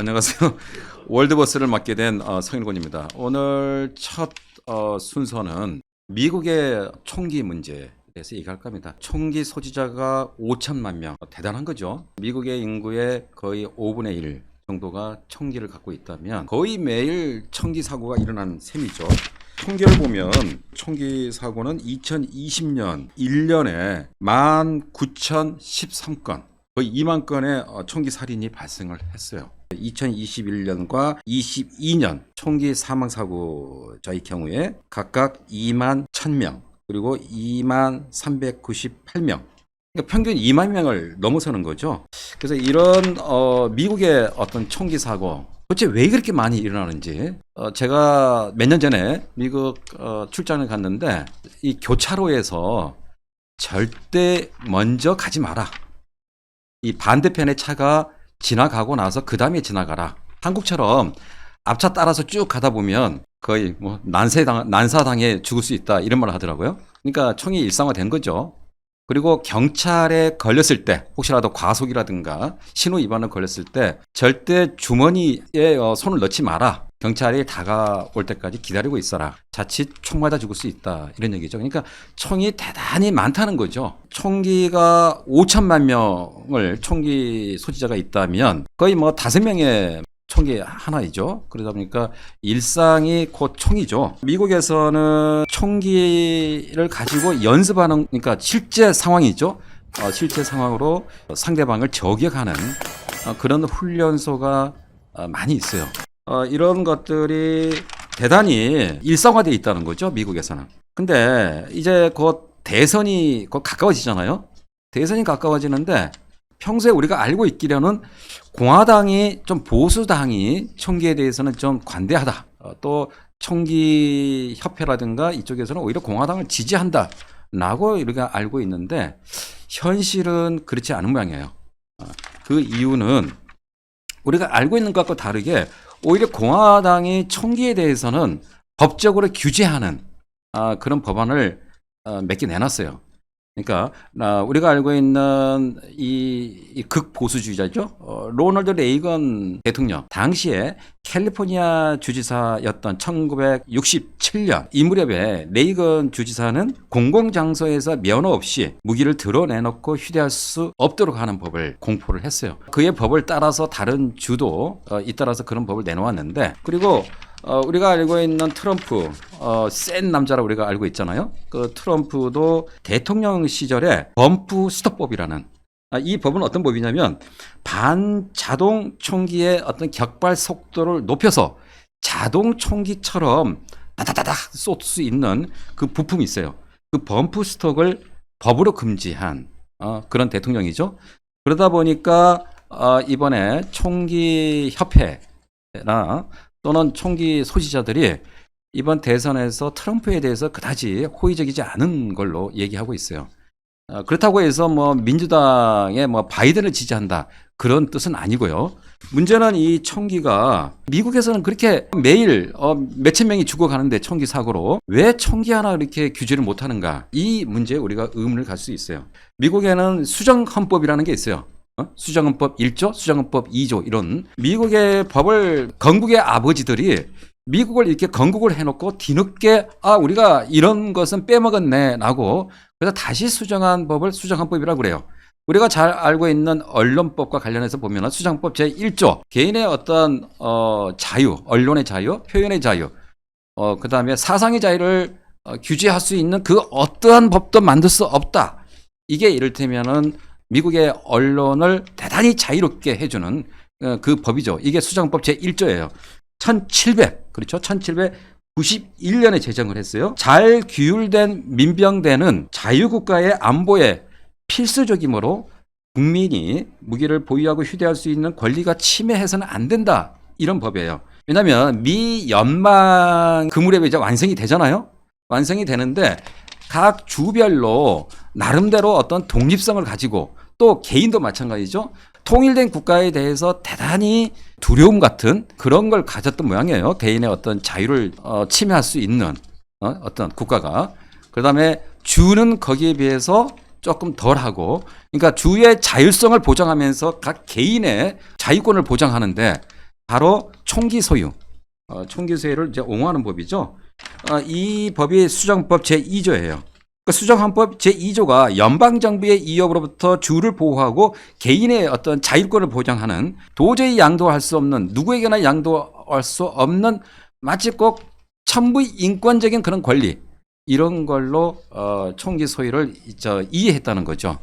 안녕하세요. 월드버스를 맡게 된 성일곤입니다. 오늘 첫 순서는 미국의 총기 문제에 대해서 얘기할 겁니다. 총기 소지자가 5천만 명, 대단한 거죠. 미국의 인구의 거의 5분의 1 정도가 총기를 갖고 있다면 거의 매일 총기 사고가 일어나는 셈이죠. 통계를 보면 총기 사고는 2020년 1년에 19,013건, 거의 2만 건의 총기 살인이 발생을 했어요. 2021년과 22년 총기 사망 사고자의 경우에 각각 2만 1,000명 그리고 2만 398명, 그러니까 평균 2만 명을 넘어서는 거죠. 그래서 이런 미국의 어떤 총기 사고 도대체 왜 그렇게 많이 일어나는지, 제가 몇 년 전에 미국 출장을 갔는데 이 교차로에서 절대 먼저 가지 마라. 이 반대편의 차가 지나가고 나서 그 다음에 지나가라. 한국처럼 앞차 따라서 쭉 가다 보면 거의 뭐 난사당해 죽을 수 있다 이런 말을 하더라고요. 그러니까 총이 일상화된 거죠. 그리고 경찰에 걸렸을 때, 혹시라도 과속이라든가 신호 위반을 걸렸을 때 절대 주머니에 손을 넣지 마라. 경찰이 다가올 때까지 기다리고 있어라. 자칫 총 맞아 죽을 수 있다. 이런 얘기죠. 그러니까 총이 대단히 많다는 거죠. 총기가 5천만 명을 총기 소지자가 있다면 거의 뭐 5명의 총기 하나이죠. 그러다 보니까 일상이 곧 총이죠. 미국에서는 총기를 가지고 연습하는, 그러니까 실제 상황이죠. 실제 상황으로 상대방을 저격하는 그런 훈련소가 많이 있어요. 이런 것들이 대단히 일상화되어 있다는 거죠, 미국에서는. 근데 이제 곧 대선이 곧 가까워지잖아요. 대선이 가까워지는데 평소에 우리가 알고 있기로는 공화당이 좀 보수당이 총기에 대해서는 좀 관대하다. 또 총기 협회라든가 이쪽에서는 오히려 공화당을 지지한다라고 우리가 알고 있는데 현실은 그렇지 않은 모양이에요. 그 이유는 우리가 알고 있는 것과 다르게 오히려 공화당이 총기에 대해서는 법적으로 규제하는 그런 법안을 몇 개 내놨어요. 그러니까 우리가 알고 있는 이 극보수주의자죠. 로널드 레이건 대통령, 당시에 캘리포니아 주지사였던 1967년 이 무렵에 레이건 주지사는 공공장소에서 면허 없이 무기를 드러내놓고 휴대할 수 없도록 하는 법을 공포를 했어요. 그의 법을 따라서 다른 주도 잇따라서 그런 법을 내놓았는데, 그리고 우리가 알고 있는 트럼프, 센 남자라 우리가 알고 있잖아요. 그 트럼프도 대통령 시절에 범프 스톱법이라는, 이 법은 어떤 법이냐면 반자동 총기의 어떤 격발 속도를 높여서 자동 총기처럼 다다다닥 쏠 수 있는 그 부품이 있어요. 그 범프 스톱을 법으로 금지한 그런 대통령이죠. 그러다 보니까 이번에 총기 협회나 또는 총기 소지자들이 이번 대선에서 트럼프에 대해서 그다지 호의적이지 않은 걸로 얘기하고 있어요. 그렇다고 해서 뭐 민주당의 뭐 바이든을 지지한다 그런 뜻은 아니고요. 문제는 이 총기가 미국에서는 그렇게 매일 몇천 명이 죽어가는데 총기 사고로 왜 총기 하나 이렇게 규제를 못하는가, 이 문제에 우리가 의문을 갈 수 있어요. 미국에는 수정헌법이라는 게 있어요. 수정헌법 1조, 수정헌법 2조, 이런 미국의 법을 건국의 아버지들이 미국을 이렇게 건국을 해놓고 뒤늦게 우리가 이런 것은 빼먹었네 라고, 그래서 다시 수정한 법을 수정헌법이라고 그래요. 우리가 잘 알고 있는 언론법과 관련해서 보면 수정헌법 제1조 개인의 어떤 자유, 언론의 자유, 표현의 자유, 그 다음에 사상의 자유를 규제할 수 있는 그 어떠한 법도 만들 수 없다. 이게 이를테면은 미국의 언론을 대단히 자유롭게 해주는 그 법이죠. 이게 수정법 제1조예요. 1791년에 제정을 했어요. 잘 규율된 민병대는 자유국가의 안보에 필수적이므로 국민이 무기를 보유하고 휴대할 수 있는 권리가 침해해서는 안 된다. 이런 법이에요. 왜냐하면 미 연방 그 무렵에 이제 완성이 되잖아요. 완성이 되는데 각 주별로 나름대로 어떤 독립성을 가지고, 또 개인도 마찬가지죠. 통일된 국가에 대해서 대단히 두려움 같은 그런 걸 가졌던 모양이에요. 개인의 어떤 자유를 침해할 수 있는 어떤 국가가. 그다음에 주는 거기에 비해서 조금 덜하고, 그러니까 주의 자율성을 보장하면서 각 개인의 자유권을 보장하는데 바로 총기 소유. 총기 소유를 이제 옹호하는 법이죠. 이 법이 수정법 제2조예요. 그 수정헌법 제2조가 연방정부의 위협으로부터 주를 보호하고 개인의 어떤 자율권을 보장하는 도저히 양도할 수 없는 누구에게나 양도할 수 없는 마치 꼭 천부 인권적인 그런 권리 이런 걸로 총기 소유를 이해했다는 거죠.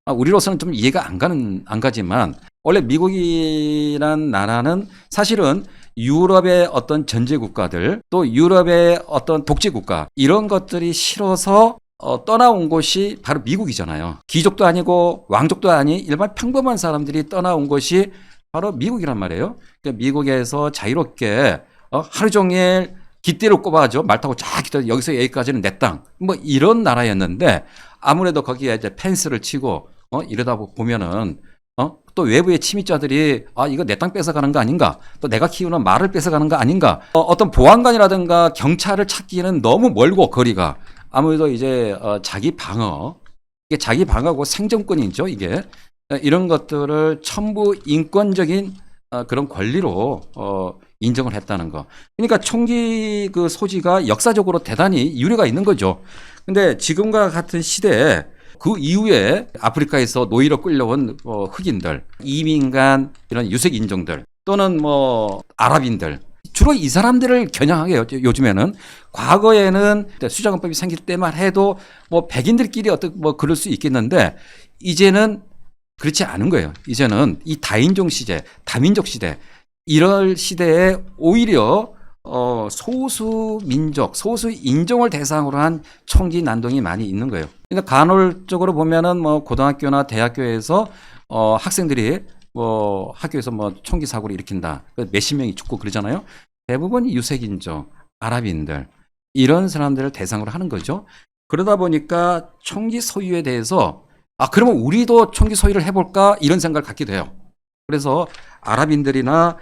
우리로서는 좀 이해가 안 가지만 원래 미국이란 나라는 사실은 유럽의 어떤 전제 국가들 또 유럽의 어떤 독재 국가 이런 것들이 싫어서 떠나온 곳이 바로 미국이잖아요. 귀족도 아니고 왕족도 아닌 일반 평범한 사람들이 떠나온 곳이 바로 미국이란 말이에요. 그러니까 미국에서 자유롭게 하루 종일 깃대로 꼽아죠. 말 타고 쫙 기다 여기서 여기까지는 내 땅. 뭐 이런 나라였는데 아무래도 거기에 이제 펜스를 치고 이러다 보면은 또 외부의 침입자들이 이거 내 땅 뺏어가는 거 아닌가? 또 내가 키우는 말을 뺏어가는 거 아닌가? 어떤 보안관이라든가 경찰을 찾기는 너무 멀고 거리가 아무래도 이제 자기 방어 이게 자기 방어고 생존권이죠. 이게 이런 것들을 천부 인권적인 그런 권리로 인정을 했다는 거. 그러니까 총기 그 소지가 역사적으로 대단히 유래가 있는 거죠. 근데 지금과 같은 시대에 그 이후에 아프리카에서 노예로 끌려온 흑인들, 이민간 이런 유색 인종들 또는 뭐 아랍인들 주로 이 사람들을 겨냥하게 해요. 요즘에는 과거에는 수정헌법이 생길 때만 해도 뭐 백인들끼리 어떻게 뭐 그럴 수 있겠는데 이제는 그렇지 않은 거예요. 이제는 이 다인종 시대, 다민족 시대 이럴 시대에 오히려 소수 민족, 소수 인종을 대상으로 한 총기 난동이 많이 있는 거예요. 그러니까 간헐적으로 보면은 뭐 고등학교나 대학교에서 학생들이 뭐 학교에서 뭐 총기 사고를 일으킨다. 몇십 명이 죽고 그러잖아요. 대부분 유색인종, 아랍인들 이런 사람들을 대상으로 하는 거죠. 그러다 보니까 총기 소유에 대해서 그러면 우리도 총기 소유를 해볼까 이런 생각을 갖게 돼요. 그래서 아랍인들이나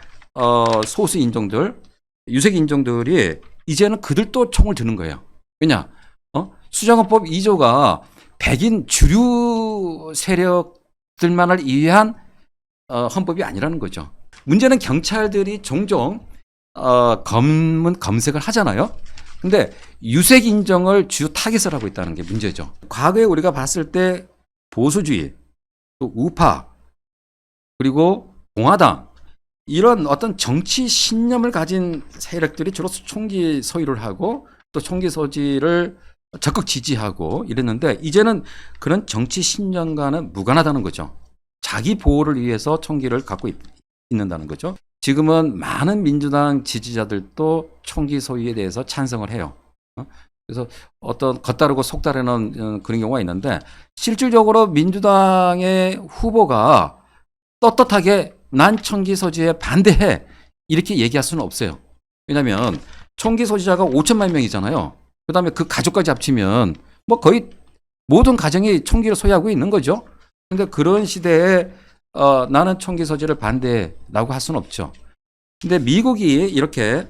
소수 인종들, 유색 인종들이 이제는 그들도 총을 드는 거예요. 왜냐? 수정헌법 2조가 백인 주류 세력들만을 위한 헌법이 아니라는 거죠. 문제는 경찰들이 종종 검색을 하잖아요. 근데 유색 인종을 주요 타깃을 하고 있다는 게 문제죠. 과거에 우리가 봤을 때 보수주의, 또 우파, 그리고 공화당 이런 어떤 정치 신념을 가진 세력들이 주로 총기 소유를 하고 또 총기 소지를 적극 지지하고 이랬는데 이제는 그런 정치 신념과는 무관하다는 거죠. 자기 보호를 위해서 총기를 갖고 있는다는 거죠. 지금은 많은 민주당 지지자들도 총기 소유에 대해서 찬성을 해요. 그래서 어떤 겉다르고 속다르는 그런 경우가 있는데 실질적으로 민주당의 후보가 떳떳하게 난 총기 소지에 반대해 이렇게 얘기할 수는 없어요. 왜냐하면 총기 소지자가 5천만 명이잖아요. 그 다음에 그 가족까지 합치면 뭐 거의 모든 가정이 총기를 소유하고 있는 거죠. 근데 그런 시대에 나는 총기 소지를 반대라고 할 수는 없죠. 근데 미국이 이렇게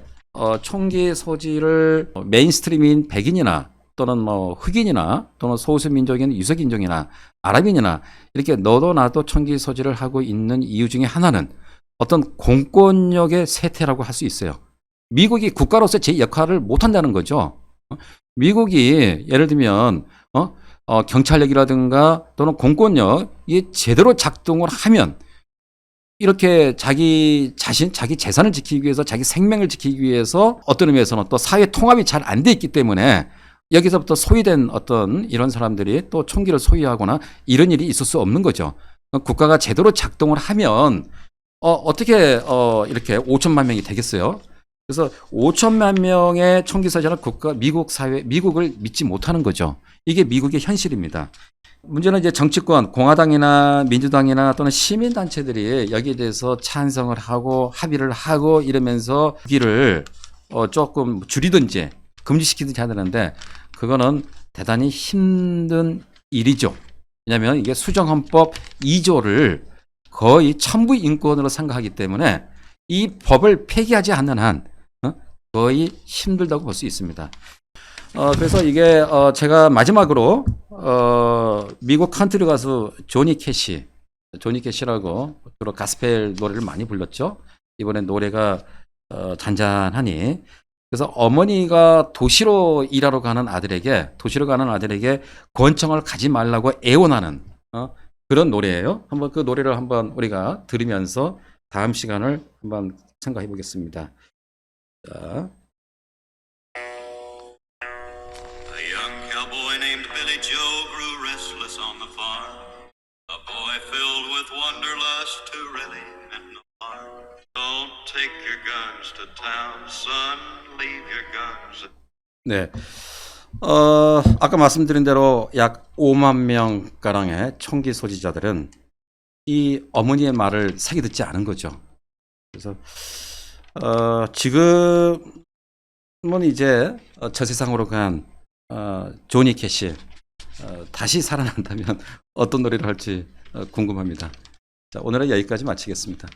총기 소지를 메인스트림인 백인이나 또는 뭐 흑인이나 또는 소수민족인 유색인종이나 아랍인이나 이렇게 너도 나도 총기 소지를 하고 있는 이유 중에 하나는 어떤 공권력의 쇠퇴라고 할 수 있어요. 미국이 국가로서 제 역할을 못한다는 거죠. 미국이 예를 들면 경찰력이라든가 또는 공권력이 제대로 작동을 하면 이렇게 자기 재산을 지키기 위해서 자기 생명을 지키기 위해서 어떤 의미에서는 또 사회 통합이 잘 안 돼 있기 때문에 여기서부터 소유된 어떤 이런 사람들이 또 총기를 소유하거나 이런 일이 있을 수 없는 거죠. 국가가 제대로 작동을 하면 어떻게 이렇게 5천만 명이 되겠어요? 그래서 5천만 명의 총기 소지자는 미국을 믿지 못하는 거죠. 이게 미국의 현실입니다. 문제는 이제 정치권, 공화당이나 민주당이나 또는 시민단체들이 여기에 대해서 찬성을 하고 합의를 하고 이러면서 무기를 조금 줄이든지 금지시키든지 하는데 그거는 대단히 힘든 일이죠. 왜냐하면 이게 수정헌법 2조를 거의 천부 인권으로 생각하기 때문에 이 법을 폐기하지 않는 한 거의 힘들다고 볼 수 있습니다. 그래서 이게 제가 마지막으로 미국 컨트리 가수 조니 캐시라고 주로 가스펠 노래를 많이 불렀죠. 이번엔 노래가 잔잔하니. 그래서 어머니가 도시로 가는 아들에게 권총을 가지 말라고 애원하는 그런 노래예요. 한번 그 노래를 한번 우리가 들으면서 다음 시간을 한번 생각해 보겠습니다. 자. A young cowboy named Billy Joe grew restless on the farm. A boy filled with wanderlust who really meant no harm. Don't take your guns to town, son. Leave your guns. 네. 아까 말씀드린 대로 약 5만 명 가량의 총기 소지자들은 이 어머니의 말을 새겨 듣지 않은 거죠. 그래서 지금은 이제 저 세상으로 간 조니 캐시 다시 살아난다면 어떤 노래를 할지 궁금합니다. 자, 오늘은 여기까지 마치겠습니다.